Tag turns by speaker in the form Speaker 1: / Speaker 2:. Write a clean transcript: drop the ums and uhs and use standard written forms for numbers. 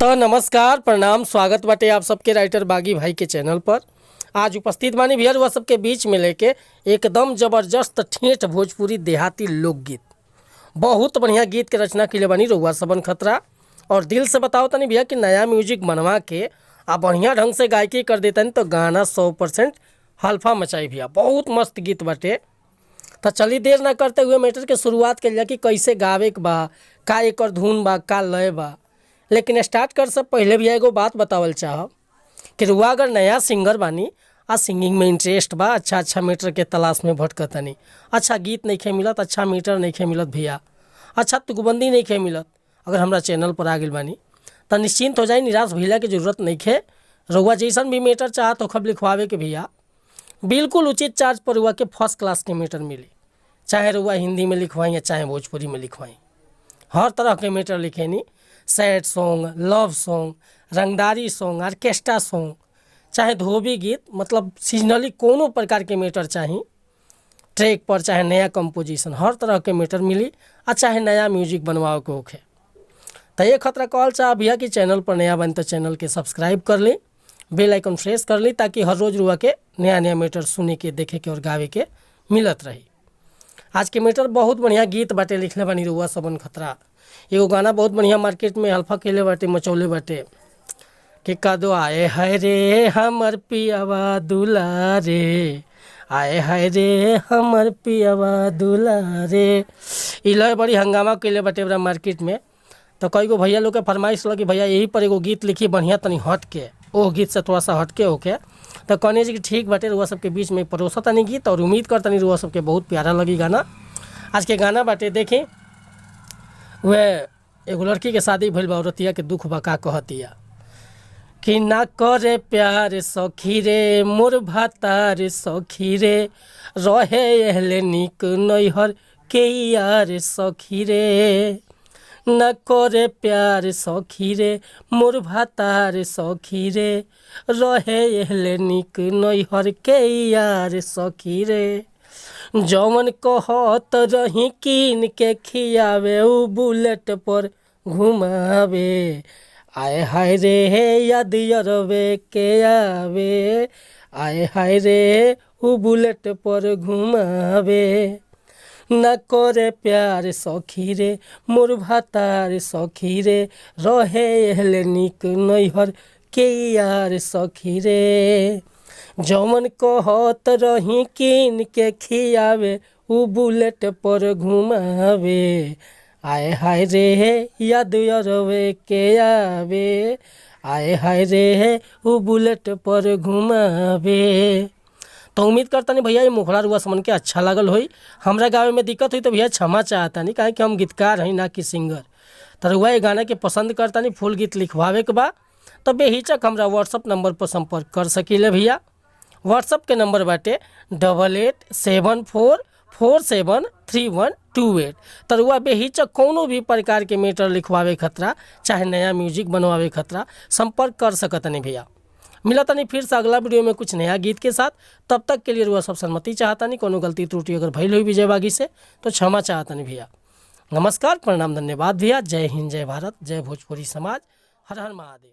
Speaker 1: तो नमस्कार प्रणाम स्वागत बाटे आप सबके राइटर बागी भाई के चैनल पर। आज उपस्थित बानी भैया वह सबके बीच में लेके एकदम ज़बरदस्त ठेठ भोजपुरी देहाती लोकगीत, बहुत बढ़िया गीत के रचना के लिए बानी रउआ सबन खतरा। और दिल से बताओ तनी भैया कि नया म्यूजिक बनवा के आप बढ़िया ढंग से गायकी कर देतनी तो गाना 100% हल्फा मचाई भैया, बहुत मस्त गीत बाटे। तो चलिए देर ना करते हुए मैटर के शुरुआत कर लिया कि कैसे गावे के बा, का एकर धुन बा, का लय बा। लेकिन स्टार्ट कर सब पहले भी एगो बात बतावल चाहब कि रुआ अगर नया सिंगर बानी आ सिंगिंग में इंटरेस्ट बा, अच्छा मीटर के तलाश में भटकतनी, अच्छा गीत नहीं खे मिलत, अच्छा मीटर नहीं खे मिलत भैया, अच्छा तुकबंदी नहीं खे मिलत, अगर हमरा चैनल पर आ गई बानी तो निश्चिंत हो जाए, निराश भैया की जरूरत नहीं खे। रुआ जैसन भी मीटर चाहत हो खब लिखवावे के भैया बिल्कुल उचित चार्ज पर रुआ के फर्स्ट क्लास के मीटर मिली, चाहे रुआ हिंदी में लिखवाई या चाहे भोजपुरी में लिखवाई, हर तरह के मीटर लिखेनी। सैड सॉन्ग, लव सॉन्ग, रंगदारी सॉन्ग, ऑर्केस्ट्रा सॉन्ग, चाहे धोबी गीत, मतलब सीजनली कोनो प्रकार के मीटर चाहिए ट्रैक पर, चाहे नया कंपोजिशन, हर तरह के मीटर मिली। और चाहे नया म्यूजिक बनवाओ के होखे तो ये खतरा कॉल चाह भैया कि चैनल पर नया बन तो चैनल के सब्सक्राइब कर ली, बेल आइकन प्रेस कर ली, ताकि हर रोज़ रुआ के नया नया मीटर सुने के, देखे के और गावे के मिलत रही। आज के मीटर बहुत बढ़िया गीत बाटे, लिखले बानी रुआ सबन खतरा। एगो गाना बहुत बढ़िया मार्केट में अल्फा केले बाटे, मचौले बाटे कि कदो आए हाय रे हमर पियावा दुलारे, आए हाय रे हमर पियावा दुलारे। ई लय बड़ी हंगामा केले बाटे बड़ा मार्केट में। तो कई गो भैया लोग के फरमाइश लगी भैया यही पर एगो गीत लिखी बढ़िया तनी हट के, ओह गीत से थोड़ा सा हटके होके। तो कहने जी कि ठीक बाटे, रुआ सबके बीच में परोसा तनी गीत और उम्मीद कर तनी रुआ सबके बहुत प्यारा लगी गाना। आज के गाना बाटे देखी वह एगो लड़की के शादी भइल बा, औरतिया के दुख बका कहतिया कि ना करे प्यार सखी रे मोर भातार सखी रे, रहे एहले निक नैहर के यार सखी रे। ना करे प्यार सखी रे मोर भातार सखी रे, रहे एहले निक नैहर के यार सखी रे। जौवन कहत रही कीन के खियावे उ बुलेट पर घुमावे, आए हाय रे याद यरवे के आवे, आए हाय रे उ बुलेट पर घुमावे। ना करे प्यार सखी रे मोर भातार सखी रे, रहे एहले निक नैहर के यार सखी रे। जौवन कहत रही कीन के खियावे उ बुलेट पर घुमावे, आए हाय रे याद यरवे के आवे, आए हाय रे उ बुलेट पर घुमावे। तो उम्मीद करता नहीं भैया ये मुखड़ा रुआ समन के अच्छा लागल होई। हमरा गावे में दिक्कत हुई तो भैया क्षमा चाहता नहीं, काहे कि हम गीतकार हैं ना कि सिंगर। तो रुआ ये गाना के पसंद करता नहीं, फुल गीत लिखवावे के बा तो बेहिचक हमरा व्हाट्सअप नंबर पर संपर्क कर सकीले भैया। व्हाट्सअप के नंबर बाटे 8874473128। तो रुआ बेहिचक कोनो भी प्रकार के मीटर लिखवावे खतरा, चाहे नया म्यूजिक बनवावे खतरा, संपर्क कर सकत नहीं भैया। मिला तनी फिर से अगला वीडियो में कुछ नया गीत के साथ। तब तक के लिए रुआ सब सहमति चाहता नहीं, कोनो गलती त्रुटि अगर भइल हुई विजय बागी से तो क्षमा चाहता नहीं भैया। नमस्कार प्रणाम धन्यवाद भैया। जय हिंद, जय भारत, जय भोजपुरी समाज, हर हर महादेव।